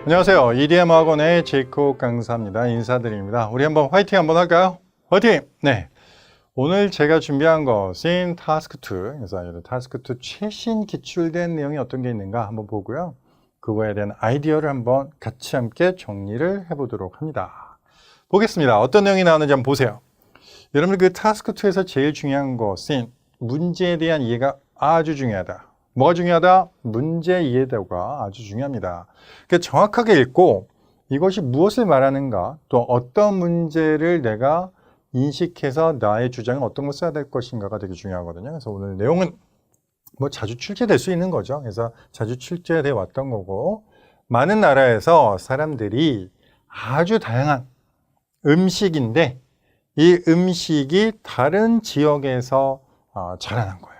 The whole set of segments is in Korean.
안녕하세요. EDM 학원의 제이콥 강사입니다. 인사드립니다. 우리 한번 화이팅 한번 할까요? 화이팅! 네. 오늘 제가 준비한 것은 타스크2. 그래서 타스크2 최신 기출된 내용이 어떤 게 있는가 한번 보고요. 그거에 대한 아이디어를 한번 같이 함께 정리를 해보도록 합니다. 보겠습니다. 어떤 내용이 나오는지 한번 보세요. 여러분들 그 타스크2에서 제일 중요한 것은 문제에 대한 이해가 아주 중요하다. 뭐가 중요하다? 문제 이해도가 아주 중요합니다. 그러니까 정확하게 읽고 이것이 무엇을 말하는가, 또 어떤 문제를 내가 인식해서 나의 주장은 어떤 걸 써야 될 것인가가 되게 중요하거든요. 그래서 오늘 내용은 뭐 자주 출제될 수 있는 거죠. 그래서 자주 출제돼 왔던 거고, 많은 나라에서 사람들이 아주 다양한 음식인데 이 음식이 다른 지역에서 자라난 거예요.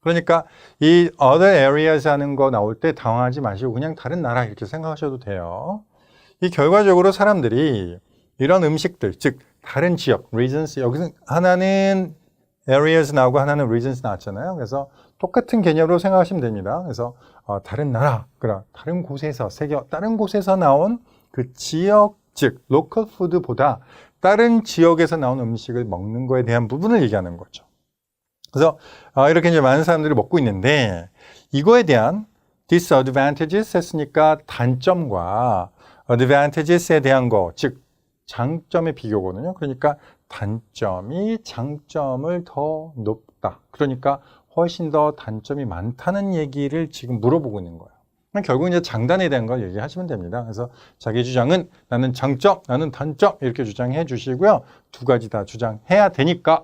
그러니까 이 other areas 하는 거 나올 때 당황하지 마시고 그냥 다른 나라 이렇게 생각하셔도 돼요. 이 결과적으로 사람들이 이런 음식들, 즉 다른 지역, regions, 여기서 하나는 areas 나오고 하나는 regions 나왔잖아요. 그래서 똑같은 개념으로 생각하시면 됩니다. 그래서 다른 나라, 그러나 다른 곳에서, 다른 곳에서 나온 그 지역, 즉 local food보다 다른 지역에서 나온 음식을 먹는 거에 대한 부분을 얘기하는 거죠. 그래서 이렇게 이제 많은 사람들이 먹고 있는데, 이거에 대한 disadvantages 했으니까 단점과 advantages에 대한 거, 즉 장점의 비교거든요. 그러니까 단점이 장점을 더 높다. 그러니까 훨씬 더 단점이 많다는 얘기를 지금 물어보고 있는 거예요. 결국 이제 장단에 대한 걸 얘기하시면 됩니다. 그래서 자기 주장은 나는 장점, 나는 단점 이렇게 주장해 주시고요. 두 가지 다 주장해야 되니까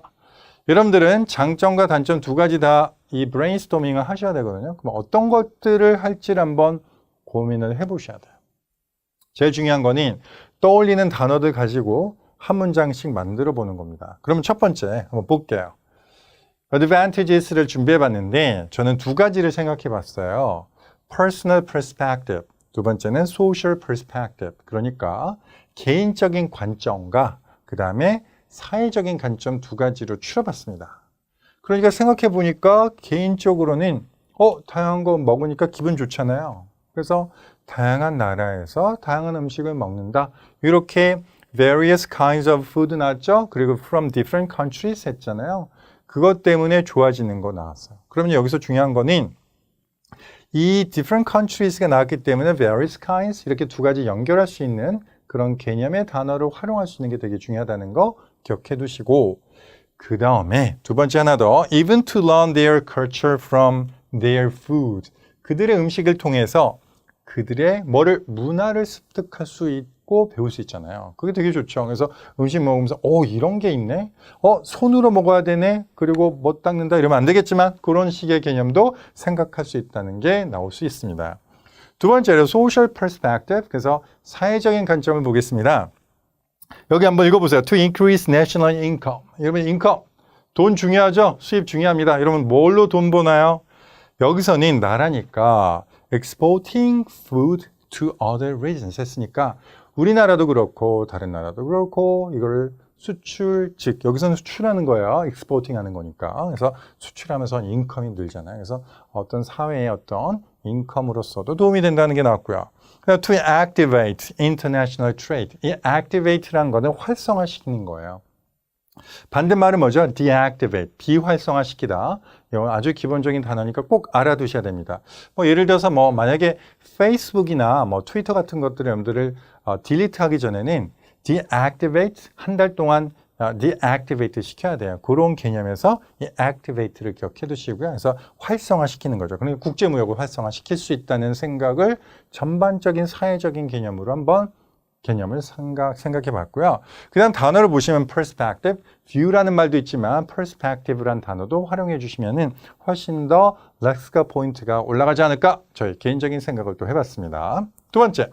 여러분들은 장점과 단점 두 가지 다 이 브레인스토밍을 하셔야 되거든요. 그럼 어떤 것들을 할지를 한번 고민을 해보셔야 돼요. 제일 중요한 거는 떠올리는 단어들 가지고 한 문장씩 만들어 보는 겁니다. 그러면 첫 번째 한번 볼게요. advantages를 준비해 봤는데 저는 두 가지를 생각해 봤어요. personal perspective, 두 번째는 social perspective. 그러니까 개인적인 관점과 그 다음에 사회적인 관점 두 가지로 추려봤습니다. 그러니까 생각해 보니까 개인적으로는 다양한 거 먹으니까 기분 좋잖아요. 그래서 다양한 나라에서 다양한 음식을 먹는다. 이렇게 various kinds of food 나왔죠? 그리고 from different countries 했잖아요. 그것 때문에 좋아지는 거 나왔어요. 그러면 여기서 중요한 거는 이 different countries가 나왔기 때문에 various kinds 이렇게 두 가지 연결할 수 있는 그런 개념의 단어를 활용할 수 있는 게 되게 중요하다는 거 기억해 두시고, 그 다음에 두 번째 하나 더, even to learn their culture from their food. 그들의 음식을 통해서 그들의 문화를 습득할 수 있고 배울 수 있잖아요. 그게 되게 좋죠. 그래서 음식 먹으면서 이런 게 있네? 손으로 먹어야 되네? 그리고 못 닦는다? 이러면 안 되겠지만 그런 식의 개념도 생각할 수 있다는 게 나올 수 있습니다. 두 번째로 social perspective, 그래서 사회적인 관점을 보겠습니다. 여기 한번 읽어보세요. To increase national income. 여러분 income, 돈 중요하죠? 수입 중요합니다. 여러분 뭘로 돈 버나요? 여기서는 나라니까 exporting food to other regions 했으니까 우리나라도 그렇고 다른 나라도 그렇고 이거를 수출, 즉 여기서는 수출하는 거예요. exporting 하는 거니까. 그래서 수출하면서 인컴이 늘잖아요. 그래서 어떤 사회의 어떤 인컴으로서도 도움이 된다는 게 나왔고요. to activate international trade. 이 activate라는 거는 활성화시키는 거예요. 반대말은 뭐죠? deactivate, 비활성화시키다. 이건 아주 기본적인 단어니까 꼭 알아두셔야 됩니다. 예를 들어서 만약에 페이스북이나 트위터 같은 것들을 여러분들을 딜리트 하기 전에는 deactivate, 한 달 동안 deactivate 시켜야 돼요. 그런 개념에서 이 activate를 기억해 두시고요. 그래서 활성화시키는 거죠. 그러니까 국제무역을 활성화시킬 수 있다는 생각을 전반적인 사회적인 개념으로 한번 개념을 생각해 봤고요. 그 다음 단어를 보시면 perspective, view라는 말도 있지만 perspective라는 단어도 활용해 주시면은 훨씬 더 렉스가 포인트가 올라가지 않을까? 저희 개인적인 생각을 또 해봤습니다. 두 번째,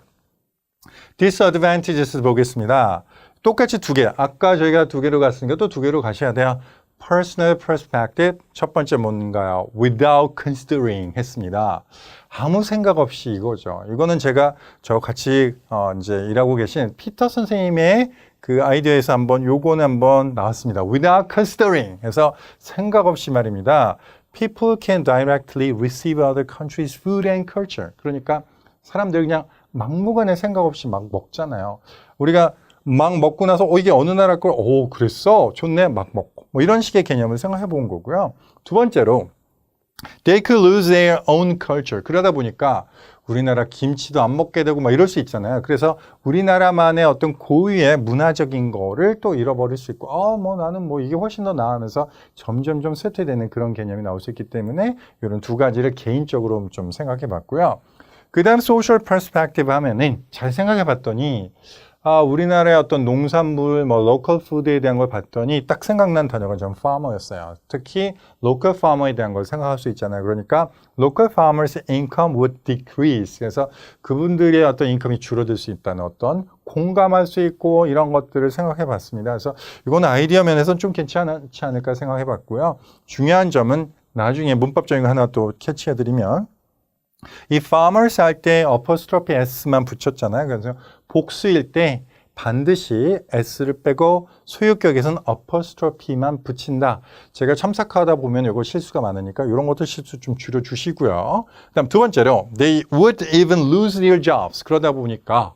disadvantages 보겠습니다. 똑같이 두 개, 아까 저희가 두 개로 갔으니까 또 두 개로 가셔야 돼요. personal perspective, 첫 번째 뭔가요? without considering 했습니다. 아무 생각 없이 이거죠. 이거는 제가 같이 이제 일하고 계신 피터 선생님의 그 아이디어에서 요거는 한번 나왔습니다. without considering 해서 생각 없이 말입니다. people can directly receive other countries' food and culture. 그러니까 사람들이 그냥 막무가내 생각 없이 막 먹잖아요. 우리가 막 먹고 나서 이게 어느 나라 걸, 그랬어? 좋네, 막 먹고. 뭐 이런 식의 개념을 생각해 본 거고요. 두 번째로 they could lose their own culture. 그러다 보니까 우리나라 김치도 안 먹게 되고 막 이럴 수 있잖아요. 그래서 우리나라만의 어떤 고유의 문화적인 거를 또 잃어버릴 수 있고, 나는 이게 훨씬 더 나으면서 점점점 쇠퇴되는 그런 개념이 나올 수 있기 때문에 이런 두 가지를 개인적으로 좀 생각해 봤고요. 그 다음 social perspective 하면은 잘 생각해 봤더니 우리나라의 어떤 농산물, local food에 대한 걸 봤더니 딱 생각난 단어가 좀 farmer였어요. 특히 local farmer에 대한 걸 생각할 수 있잖아요. 그러니까 local farmers' income would decrease. 그래서 그분들의 어떤 인컴이 줄어들 수 있다는 어떤 공감할 수 있고 이런 것들을 생각해 봤습니다. 그래서 이건 아이디어 면에서는 좀 괜찮지 않을까 생각해 봤고요. 중요한 점은 나중에 문법적인 거 하나 또 캐치해 드리면 이 farmers 할 때 apostrophe s만 붙였잖아요. 그래서 복수일 때 반드시 s를 빼고 소유격에서는 apostrophe만 붙인다. 제가 첨삭하다 보면 이거 실수가 많으니까 이런 것도 실수 좀 줄여주시고요. 그다음 두 번째로 they would even lose their jobs. 그러다 보니까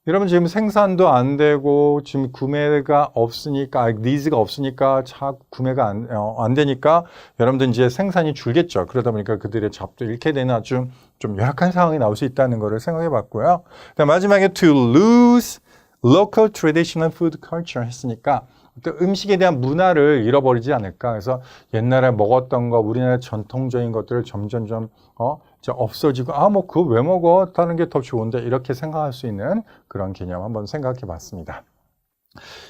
여러분 지금 생산도 안 되고 지금 구매가 없으니까 니즈가 없으니까 구매가 안 되니까 여러분들 이제 생산이 줄겠죠. 그러다 보니까 그들의 잡도 잃게 되는 아주 좀 열악한 상황이 나올 수 있다는 것을 생각해 봤고요. 그다음 마지막에 to lose local traditional food culture 했으니까 또 음식에 대한 문화를 잃어버리지 않을까. 그래서 옛날에 먹었던 거 우리나라 전통적인 것들을 점점점 없어지고 그거 왜 먹어? 다른 게 더 좋은데 이렇게 생각할 수 있는 그런 개념 한번 생각해 봤습니다.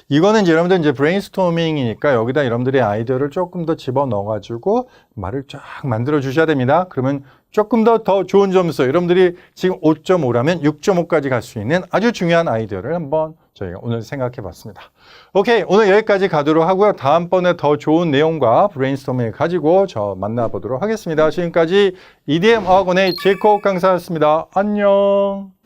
이거는 이제 여러분들 이제 브레인스토밍이니까 여기다 여러분들의 아이디어를 조금 더 집어넣어 가지고 말을 쫙 만들어 주셔야 됩니다. 그러면 조금 더 좋은 점수, 여러분들이 지금 5.5라면 6.5까지 갈 수 있는 아주 중요한 아이디어를 한번 저희가 오늘 생각해 봤습니다. 오케이, 오늘 여기까지 가도록 하고요. 다음번에 더 좋은 내용과 브레인스토밍을 가지고 저 만나보도록 하겠습니다. 지금까지 EDM 어학원의 제이콥 강사였습니다. 안녕.